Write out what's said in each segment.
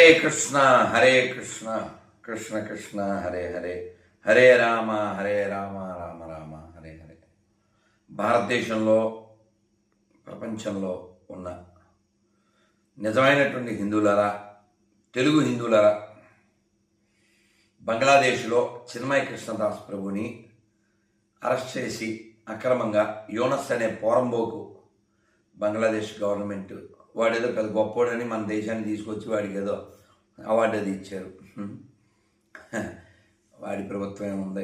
హరే కృష్ణ కృష్ణ కృష్ణ హరే హరే హరే రామ రామ రామ హరే హరే. భారతదేశంలో ప్రపంచంలో ఉన్న నిజమైనటువంటి హిందువులరా, తెలుగు హిందువులరా, బంగ్లాదేశ్లో చిన్మయ కృష్ణదాస్ ప్రభుని అరెస్ట్ చేసి అక్రమంగా యూనస్ అనే పోరంబోకు బంగ్లాదేశ్ గవర్నమెంట్ వాడేదో పెద్ద గొప్పోడని మన దేశాన్ని తీసుకొచ్చి వాడికి ఏదో అవార్డు అది ఇచ్చారు. వాడి ప్రభుత్వం ఏముంది,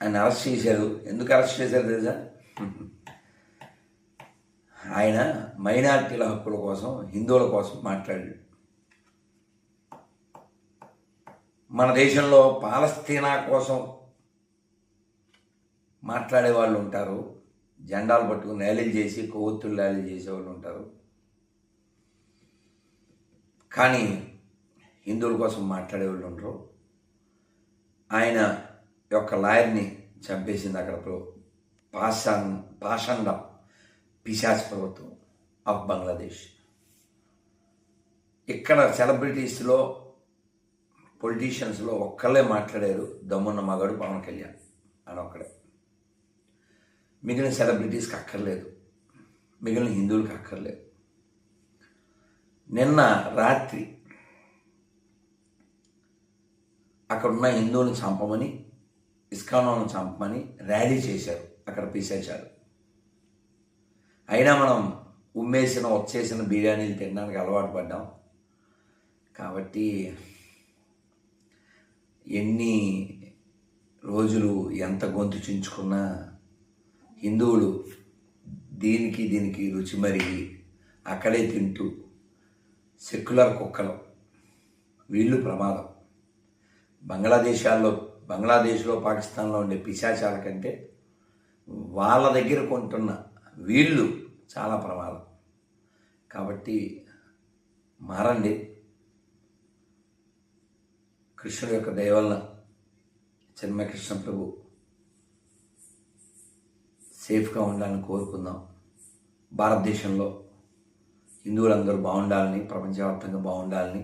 ఆయన అరెస్ట్ చేశారు. ఎందుకు అరెస్ట్ చేశారు తెలుసా? ఆయన మైనారిటీల హక్కుల కోసం, హిందువుల కోసం మాట్లాడాడు. మన దేశంలో పాలస్తీనా కోసం మాట్లాడే వాళ్ళు ఉంటారు, జెండాలు పట్టుకుని ర్యాలీలు చేసి కొవ్వొత్తులు ర్యాలీలు చేసేవాళ్ళు ఉంటారు. కానీ హిందువుల కోసం మాట్లాడేవాళ్ళు ఉండరు. ఆయన యొక్క లాయర్ని చంపేసింది అక్కడ పాషండ పిశాచ్ ప్రభుత్వం ఆఫ్ బంగ్లాదేశ్. ఇక్కడ సెలబ్రిటీస్లో, పొలిటీషియన్స్లో ఒక్కళ్ళే మాట్లాడారు, దమ్మున్న మగాడు పవన్ కళ్యాణ్ అని ఒక్కడే. మిగిలిన సెలబ్రిటీస్కి అక్కర్లేదు, మిగిలిన హిందువులకి అక్కర్లేదు. నిన్న రాత్రి అక్కడున్న హిందువులను చంపమని, ఇస్కాన్లను చంపమని ర్యాలీ చేశారు అక్కడ పిశాచారు. అయినా మనం వచ్చేసిన బిర్యానీలు తినడానికి అలవాటు పడ్డాం. కాబట్టి ఎన్ని రోజులు ఎంత గొంతు చించుకున్నా హిందువులు దీనికి రుచి మరిగి అక్కడే తింటూ సెక్యులర్ కుక్కలు, వీళ్ళు ప్రమాదం. బంగ్లాదేశ్లో పాకిస్తాన్లో ఉండే పిశాచాల కంటే వాళ్ళ దగ్గర కొంటున్న వీళ్ళు చాలా ప్రమాదం. కాబట్టి మారండి. కృష్ణుడి యొక్క దయ వలన చిన్మయ కృష్ణ ప్రభు సేఫ్గా ఉండాలని కోరుకుందాం. భారతదేశంలో హిందువులందరూ బాగుండాలని, ప్రపంచవ్యాప్తంగా బాగుండాలని,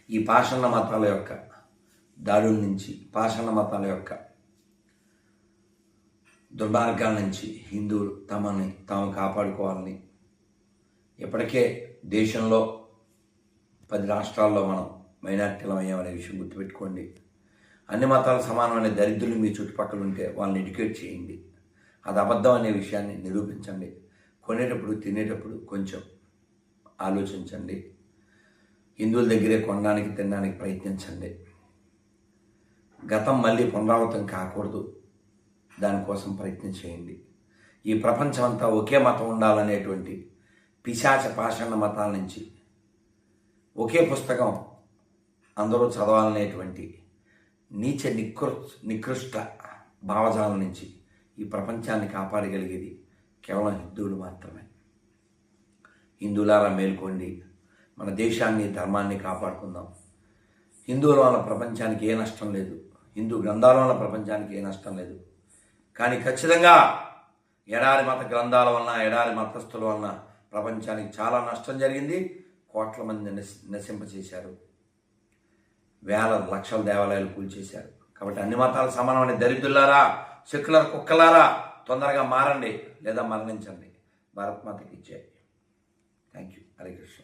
ఈ పాషాణ మతాల యొక్క దాడుల నుంచి, పాషాణ మతాల యొక్క దుర్మార్గాల నుంచి హిందువులు తాము కాపాడుకోవాలని, ఇప్పటికే దేశంలో 10 రాష్ట్రాల్లో మనం మైనారిటీలం అయ్యామనే విషయం గుర్తుపెట్టుకోండి. అన్ని మతాలు సమానమైన దరిద్రులు మీ చుట్టుపక్కల ఉంటే వాళ్ళని ఎడ్యుకేట్ చేయండి. అది అబద్ధం అనే విషయాన్ని నిరూపించండి. కొనేటప్పుడు, తినేటప్పుడు కొంచెం ఆలోచించండి. హిందువుల దగ్గరే కొనడానికి, తినడానికి ప్రయత్నించండి. గతం మళ్ళీ పునరావృతం కాకూడదు, దానికోసం ప్రయత్నం చేయండి. ఈ ప్రపంచం అంతా ఒకే మతం ఉండాలనేటువంటి పిశాచ పాషాణ మతాల నుంచి, ఒకే పుస్తకం అందరూ చదవాలనేటువంటి నీచ నికృష్ట భావజాలం నుంచి ఈ ప్రపంచాన్ని కాపాడగలిగేది కేవలం హిందువులు మాత్రమే. హిందువులారా మేల్కోండి, మన దేశాన్ని, ధర్మాన్ని కాపాడుకుందాం. హిందువుల వల్ల ప్రపంచానికి ఏ నష్టం లేదు, హిందూ గ్రంథాల వల్ల ప్రపంచానికి ఏ నష్టం లేదు. కానీ ఖచ్చితంగా ఎడారి మత గ్రంథాల వలన, ఎడారి మతస్థుల వలన ప్రపంచానికి చాలా నష్టం జరిగింది. కోట్ల మంది నశింపచేశారు, వేల లక్షల దేవాలయాలు కూల్చేశారు. కాబట్టి అన్ని మతాలు సమానమైన దరిద్రులారా, సెక్యులర్ కుక్కలారా, తొందరగా మారండి లేదా మరణించండి. భారత్ మాతకి ఇచ్చే. Thank you. హరే కృష్ణ.